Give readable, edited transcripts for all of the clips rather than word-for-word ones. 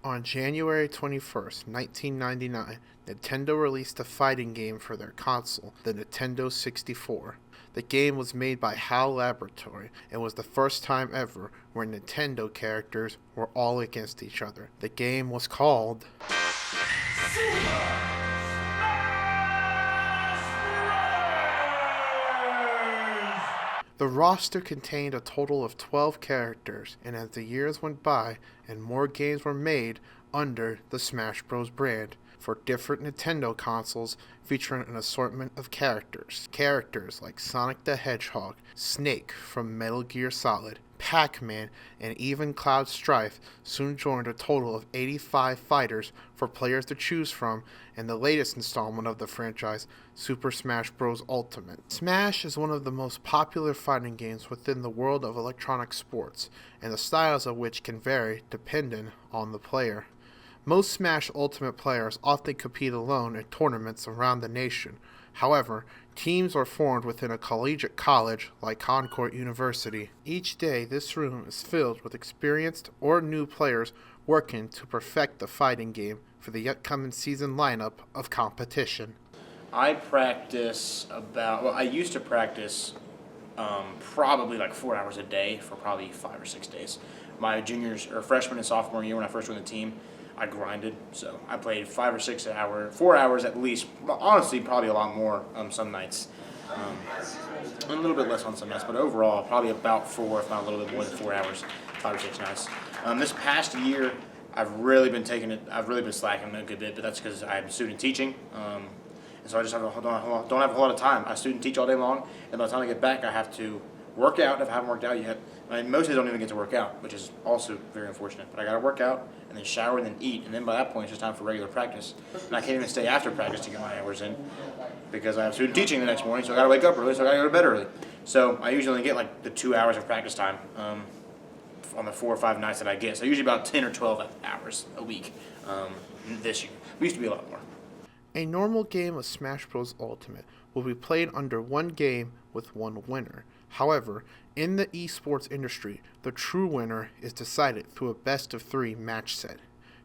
On January 21st, 1999, Nintendo released a fighting game for their console, the Nintendo 64. The game was made by HAL Laboratory and was the first time ever where Nintendo characters were all against each other. The game was called The roster contained a total of 12 characters, and as the years went by and more games were made under the Smash Bros. Brand for different Nintendo consoles featuring an assortment of characters. Characters like Sonic the Hedgehog, Snake from Metal Gear Solid, Pac-Man, and even Cloud Strife soon joined a total of 85 fighters for players to choose from in the latest installment of the franchise, Super Smash Bros. Ultimate. Smash is one of the most popular fighting games within the world of electronic sports, and the styles of which can vary depending on the player. Most Smash Ultimate players often compete alone in tournaments around the nation. However, teams are formed within a collegiate college like Concord University. Each day, this room is filled with experienced or new players working to perfect the fighting game for the upcoming season lineup of competition. I used to practice probably like 4 hours a day for probably 5 or 6 days. My juniors or freshman and sophomore year when I first joined the team, I grinded, so I played 5 or 6 hours, 4 hours at least. Honestly, probably a lot more some nights, a little bit less on some nights, but overall probably about 4, if not a little bit more than 4 hours, 5 or 6 nights. This past year, I've really been slacking a good bit, but that's because I'm student teaching, and so I just don't have a whole lot of time. I student teach all day long, and by the time I get back, I have to work out if I haven't worked out yet. Most days I don't even get to work out, which is also very unfortunate. But I got to work out and then shower and then eat, and then by that point it's just time for regular practice. And I can't even stay after practice to get my hours in because I have student teaching the next morning, so I got to wake up early, so I got to go to bed early. So I usually only get like the 2 hours of practice time on the 4 or 5 nights that I get. So usually about 10 or 12 hours a week this year. We used to be a lot more. A normal game of Smash Bros. Ultimate will be played under one game with one winner. However, in the esports industry, the true winner is decided through a best-of-3 match set.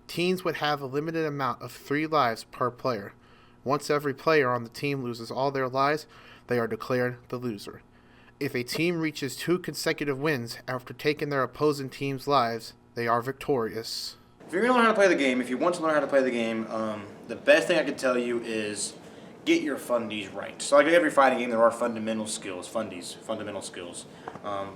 Teams would have a limited amount of 3 lives per player. Once every player on the team loses all their lives, they are declared the loser. If a team reaches 2 consecutive wins after taking their opposing team's lives, they are victorious. If you're going to learn how to play the game, if you want to learn how to play the game, the best thing I can tell you is get your fundies right. So like every fighting game, there are fundamental skills,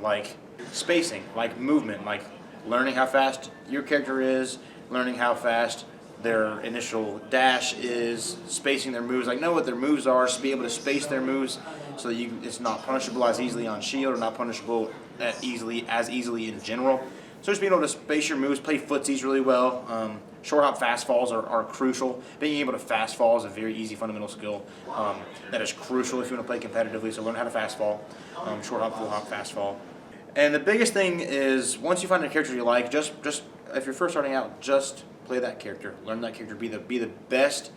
like spacing, like movement, like learning how fast your character is, learning how fast their initial dash is, spacing their moves, like know what their moves are, so be able to space their moves so that it's not punishable as easily on shield or not punishable as easily in general. So just being able to space your moves, play footsies really well. Short hop fast falls are crucial. Being able to fast fall is a very easy fundamental skill that is crucial if you want to play competitively. So learn how to fast fall, short hop, full hop, fast fall. And the biggest thing is once you find a character you like, just if you're first starting out, just play that character. Learn that character. Be the best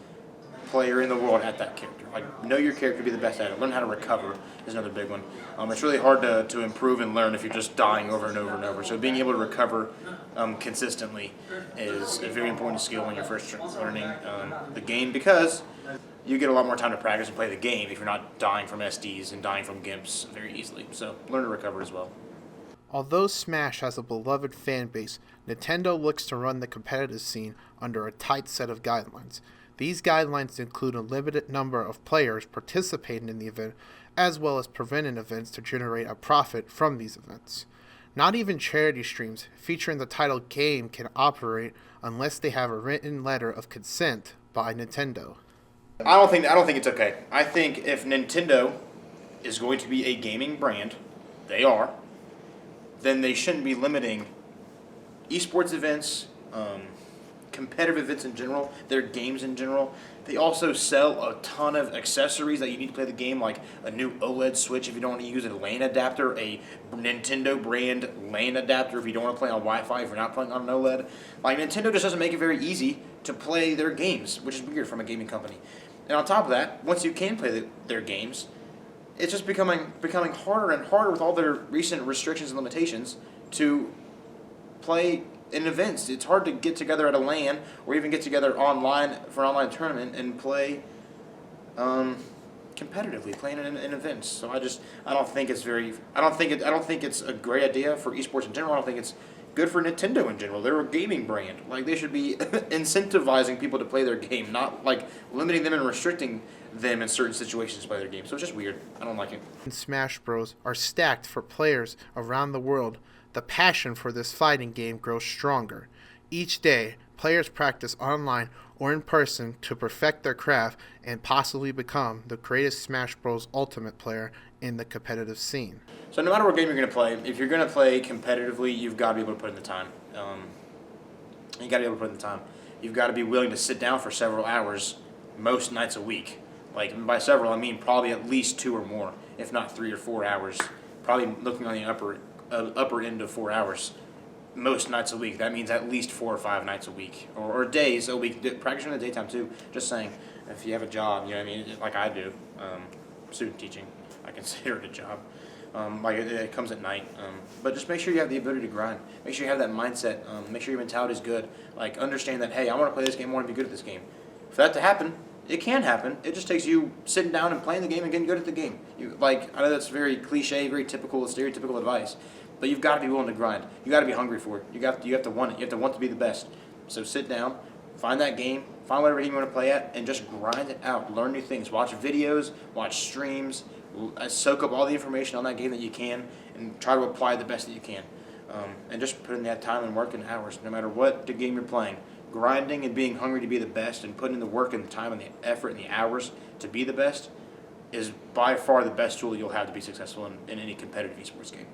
player in the world at that character. Like know your character, be the best at it. Learn how to recover is another big one. It's really hard to improve and learn if you're just dying over and over and over. So being able to recover consistently is a very important skill when you're first learning the game because you get a lot more time to practice and play the game if you're not dying from SDs and dying from gimps very easily. So learn to recover as well. Although Smash has a beloved fan base, Nintendo looks to run the competitive scene under a tight set of guidelines. These guidelines include a limited number of players participating in the event, as well as preventing events to generate a profit from these events. Not even charity streams featuring the title game can operate unless they have a written letter of consent by Nintendo. I don't think it's okay. I think if Nintendo is going to be a gaming brand, they are, then they shouldn't be limiting esports events, competitive events in general, their games in general. They also sell a ton of accessories that you need to play the game, like a new OLED switch if you don't want to use a LAN adapter, a Nintendo brand LAN adapter if you don't want to play on Wi-Fi, if you're not playing on an OLED. Like Nintendo just doesn't make it very easy to play their games, which is weird from a gaming company. And on top of that, once you can play their games, it's just becoming harder and harder with all their recent restrictions and limitations to play in events. It's hard to get together at a LAN or even get together online for an online tournament and play competitively, playing in events. So I don't think it's a great idea for esports in general. I don't think it's good for Nintendo in general. They're a gaming brand. Like, they should be incentivizing people to play their game, not like limiting them and restricting them in certain situations to play their game. So it's just weird. I don't like it. Smash Bros. Are stacked for players around the world. The passion for this fighting game grows stronger. Each day, players practice online or in person to perfect their craft and possibly become the greatest Smash Bros. Ultimate player in the competitive scene. So no matter what game you're going to play, if you're going to play competitively, you've got to be able to put in the time. You got to be able to put in the time. You've got to be willing to sit down for several hours most nights a week. Like, by several, I mean probably at least 2 or more, if not 3 or 4 hours. Probably looking on the upper end of 4 hours most nights a week. That means at least 4 or 5 nights a week, or days a week. Practice in the daytime too. Just saying, if you have a job, you know what I mean, like I do, student teaching, I consider it a job. Like it comes at night, but just make sure you have the ability to grind. Make sure you have that mindset. Make sure your mentality is good. Like, understand that, hey, I want to play this game. I want to be good at this game. For that to happen, it can happen. It just takes you sitting down and playing the game and getting good at the game. I know that's very cliche, very typical, stereotypical advice, but you've got to be willing to grind. You got to be hungry for it. You have to want it. You have to want to be the best. So sit down, find that game, find whatever game you want to play at, and just grind it out. Learn new things. Watch videos, watch streams, soak up all the information on that game that you can, and try to apply the best that you can. And just put in that time and work and hours, no matter what the game you're playing. Grinding and being hungry to be the best and putting in the work and the time and the effort and the hours to be the best is by far the best tool you'll have to be successful in any competitive esports game.